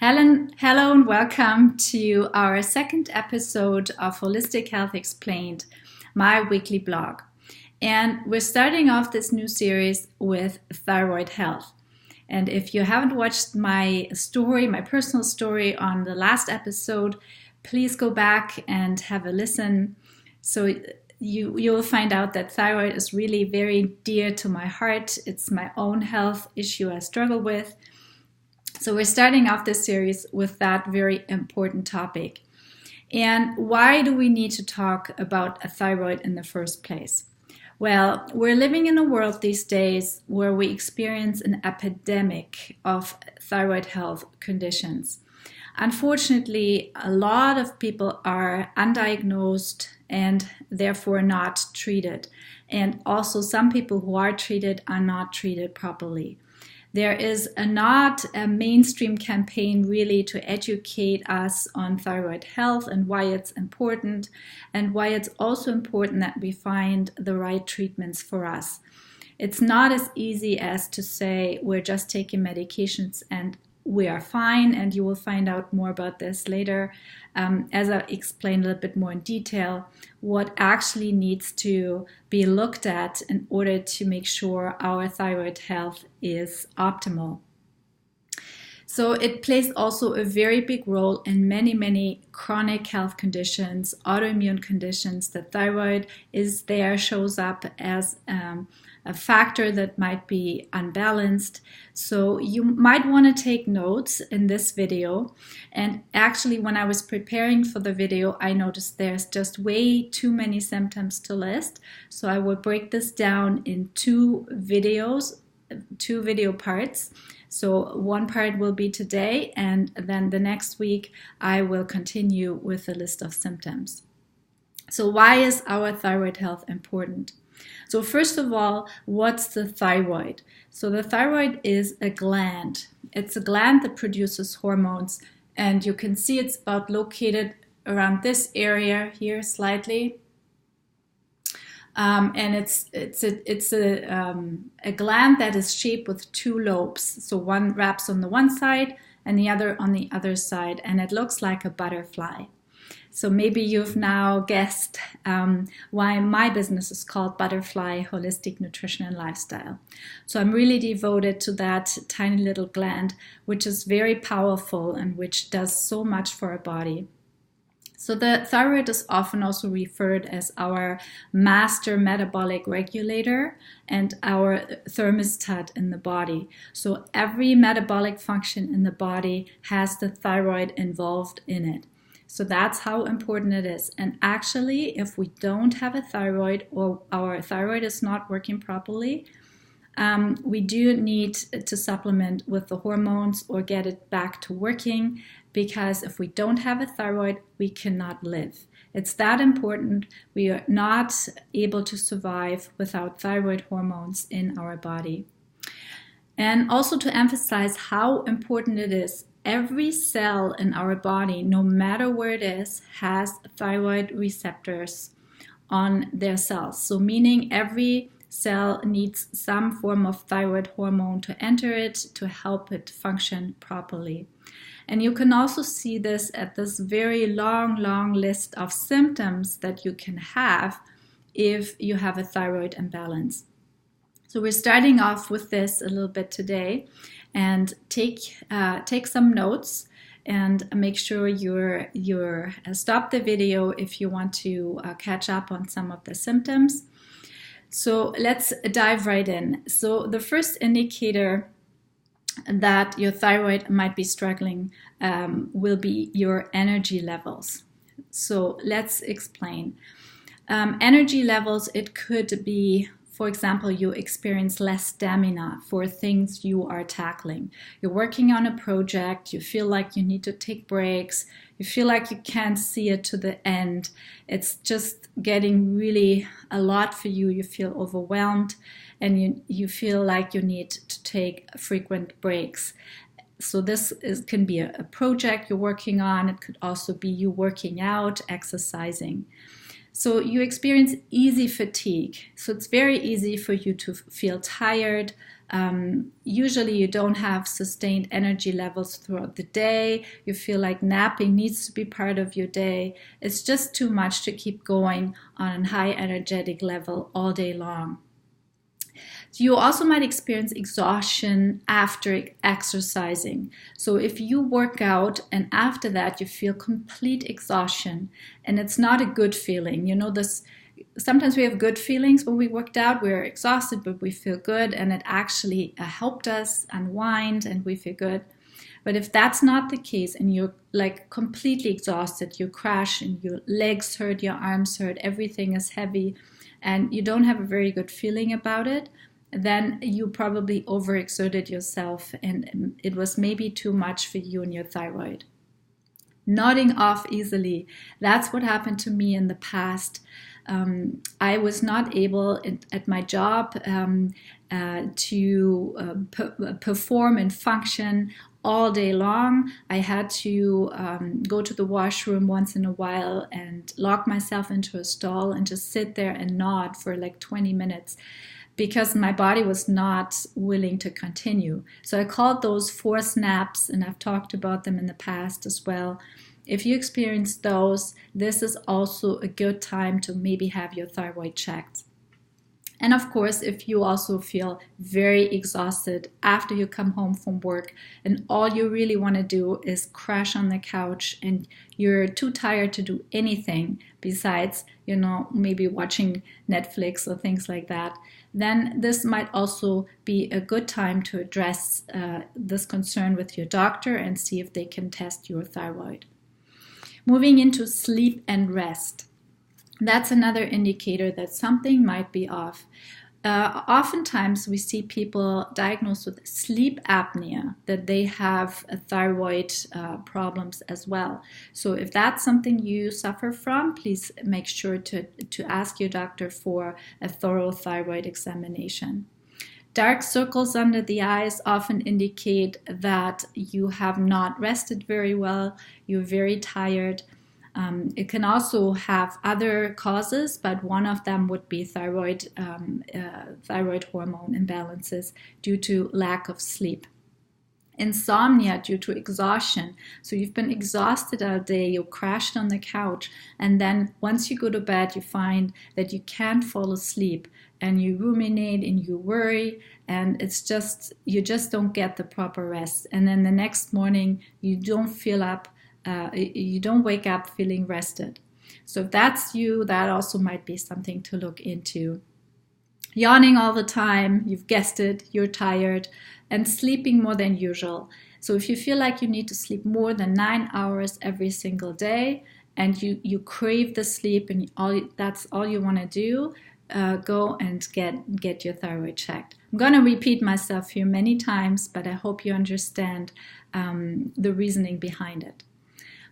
Helen, hello and welcome to our second episode of Holistic Health Explained, my weekly blog. And we're starting off this new series with thyroid health. And if you haven't watched my story, my personal story on the last episode, please go back and have a listen. So you'll find out that thyroid is really very dear to my heart. It's my own health issue I struggle with. So we're starting off this series with that very important topic. And why do we need to talk about a thyroid in the first place? Well, we're living in a world these days where we experience an epidemic of thyroid health conditions. Unfortunately, a lot of people are undiagnosed and therefore not treated. And also some people who are treated are not treated properly. There is not a mainstream campaign really to educate us on thyroid health and why it's important, and why it's also important that we find the right treatments for us. It's not as easy as to say we're just taking medications and we are fine, and you will find out more about this later as I explain a little bit more in detail what actually needs to be looked at in order to make sure our thyroid health is optimal. So it plays also a very big role in many chronic health conditions, autoimmune conditions. The thyroid is there, shows up as a factor that might be unbalanced. So you might want to take notes in this video. And actually, when I was preparing for the video, I noticed there's just way too many symptoms to list. So I will break this down in two video parts. So one part will be today, and then the next week I will continue with a list of symptoms. So why is our thyroid health important? So first of all, what's the thyroid? So the thyroid is a gland. It's a gland that produces hormones, and you can see it's about located around this area here slightly. And it's a gland that is shaped with two lobes. So one wraps on the one side and the other on the other side, and it looks like a butterfly. So maybe you've now guessed why my business is called Butterfly Holistic Nutrition and Lifestyle. So I'm really devoted to that tiny little gland, which is very powerful and which does so much for our body. So the thyroid is often also referred as our master metabolic regulator and our thermostat in the body. So every metabolic function in the body has the thyroid involved in it. So that's how important it is. And actually, if we don't have a thyroid or our thyroid is not working properly, we do need to supplement with the hormones or get it back to working, because if we don't have a thyroid, we cannot live. It's that important. We are not able to survive without thyroid hormones in our body. And also to emphasize how important it is, every cell in our body, no matter where it is, has thyroid receptors on their cells. So meaning every cell needs some form of thyroid hormone to enter it to help it function properly. And you can also see this at this very long list of symptoms that you can have if you have a thyroid imbalance. So we're starting off with this a little bit today, and take some notes and make sure you're stop the video if you want to catch up on some of the symptoms. So let's dive right in. So the first indicator that your thyroid might be struggling will be your energy levels. So let's explain. Energy levels, it could be, for example, you experience less stamina for things you are tackling. You're working on a project, you feel like you need to take breaks, you feel like you can't see it to the end. It's just getting really a lot for you. You feel overwhelmed and you feel like you need to take frequent breaks. So this can be a project you're working on. It could also be you working out, exercising. So you experience easy fatigue. So it's very easy for you to feel tired, Usually you don't have sustained energy levels throughout the day. You feel like napping needs to be part of your day. It's just too much to keep going on a high energetic level all day long. You also might experience exhaustion after exercising. So if you work out and after that you feel complete exhaustion, and it's not a good feeling. This. Sometimes we have good feelings when we worked out. We're exhausted, but we feel good, and it actually helped us unwind, and we feel good. But if that's not the case, and you're like completely exhausted, you crash, and your legs hurt, your arms hurt, everything is heavy, and you don't have a very good feeling about it, then you probably overexerted yourself, and it was maybe too much for you and your thyroid. Nodding off easily. That's what happened to me in the past. I was not able at my job to perform and function all day long. I had to go to the washroom once in a while and lock myself into a stall and just sit there and nod for like 20 minutes because my body was not willing to continue. So I called those forced naps, and I've talked about them in the past as well. If you experience those, this is also a good time to maybe have your thyroid checked. And of course, if you also feel very exhausted after you come home from work and all you really want to do is crash on the couch and you're too tired to do anything besides, maybe watching Netflix or things like that, then this might also be a good time to address this concern with your doctor and see if they can test your thyroid. Moving into sleep and rest. That's another indicator that something might be off. Oftentimes we see people diagnosed with sleep apnea, that they have thyroid problems as well. So if that's something you suffer from, please make sure to ask your doctor for a thorough thyroid examination. Dark circles under the eyes often indicate that you have not rested very well, you're very tired. It can also have other causes, but one of them would be thyroid hormone imbalances due to lack of sleep. Insomnia due to exhaustion. So you've been exhausted all day, you crashed on the couch, and then once you go to bed, you find that you can't fall asleep, and you ruminate and you worry, and you just don't get the proper rest. And then the next morning, you don't wake up feeling rested. So if that's you, that also might be something to look into. Yawning all the time, you've guessed it, you're tired, and sleeping more than usual. So if you feel like you need to sleep more than 9 hours every single day, and you crave the sleep and that's all you want to do, go and get your thyroid checked. I'm going to repeat myself here many times, but I hope you understand the reasoning behind it.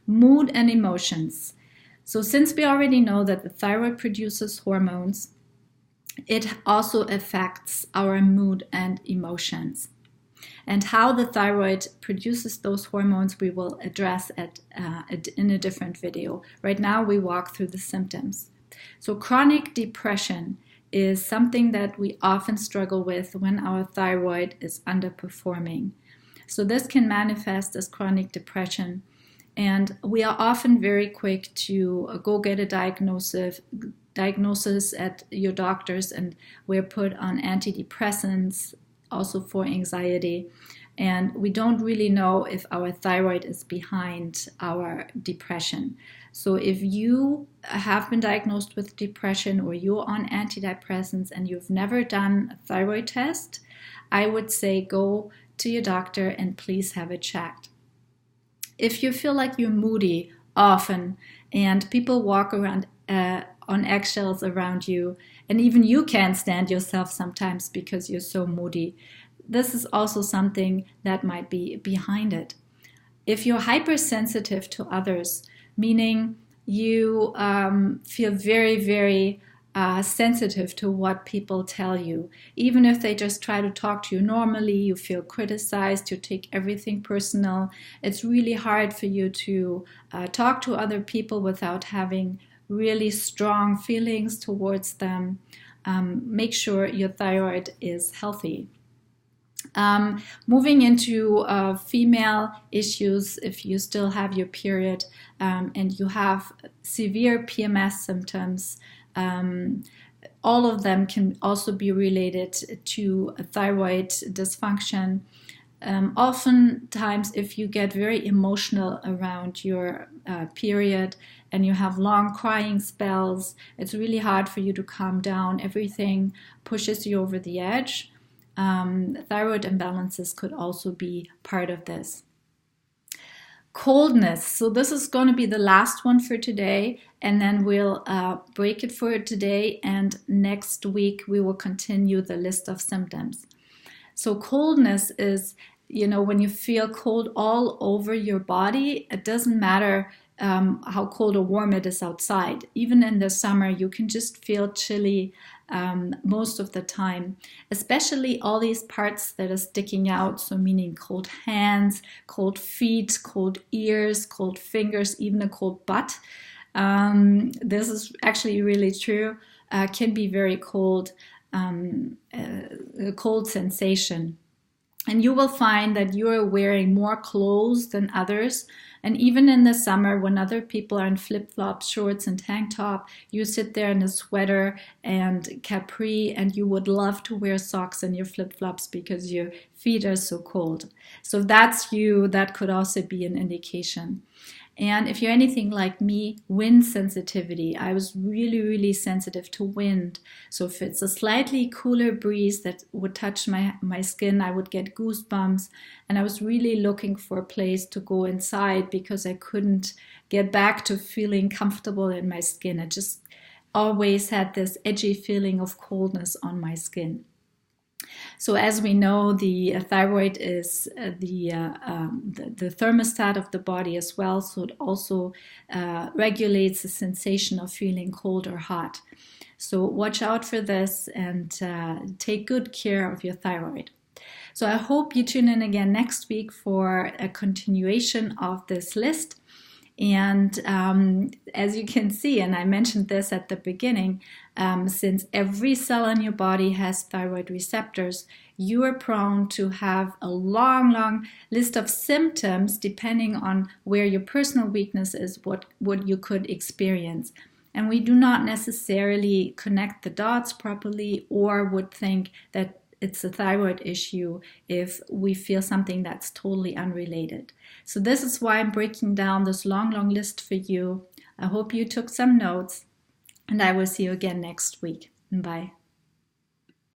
Mood and emotions. So since we already know that the thyroid produces hormones, it also affects our mood and emotions. And how the thyroid produces those hormones we will address in a different video. Right now we walk through the symptoms. So chronic depression is something that we often struggle with when our thyroid is underperforming. So this can manifest as chronic depression, and we are often very quick to go get a diagnosis at your doctor's, and we're put on antidepressants also for anxiety, and we don't really know if our thyroid is behind our depression. So if you have been diagnosed with depression or you're on antidepressants and you've never done a thyroid test, I would say go to your doctor and please have it checked. If you feel like you're moody often and people walk around on eggshells around you, and even you can't stand yourself sometimes because you're so moody, this is also something that might be behind it. If you're hypersensitive to others, meaning you feel very, very sensitive to what people tell you, even if they just try to talk to you normally, you feel criticized, you take everything personal. It's really hard for you to talk to other people without having really strong feelings towards them. Make sure your thyroid is healthy. Moving into female issues, if you still have your period and you have severe PMS symptoms, all of them can also be related to a thyroid dysfunction. Oftentimes, if you get very emotional around your period and you have long crying spells, it's really hard for you to calm down. Everything pushes you over the edge. Thyroid imbalances could also be part of this. Coldness. So this is going to be the last one for today, and then we'll break it for today, and next week we will continue the list of symptoms. So coldness is, when you feel cold all over your body. It doesn't matter how cold or warm it is outside. Even in the summer, you can just feel chilly most of the time, especially all these parts that are sticking out. So meaning cold hands, cold feet, cold ears, cold fingers, even a cold butt. This is actually really true. Can be very cold, a cold sensation. And you will find that you are wearing more clothes than others. And even in the summer, when other people are in flip-flops, shorts, and tank top, you sit there in a sweater and capri, and you would love to wear socks and your flip-flops because your feet are so cold. So if that's you, that could also be an indication. And if you're anything like me, wind sensitivity. I was really, really sensitive to wind. So if it's a slightly cooler breeze that would touch my skin, I would get goosebumps. And I was really looking for a place to go inside because I couldn't get back to feeling comfortable in my skin. I just always had this edgy feeling of coldness on my skin. So as we know, the thyroid is the thermostat of the body as well. So it also regulates the sensation of feeling cold or hot. So watch out for this and take good care of your thyroid. So I hope you tune in again next week for a continuation of this list. And as you can see, and I mentioned this at the beginning, since every cell in your body has thyroid receptors, you are prone to have a long, long list of symptoms depending on where your personal weakness is, what you could experience. And we do not necessarily connect the dots properly or would think that it's a thyroid issue if we feel something that's totally unrelated. So this is why I'm breaking down this long, long list for you. I hope you took some notes, and I will see you again next week. Bye.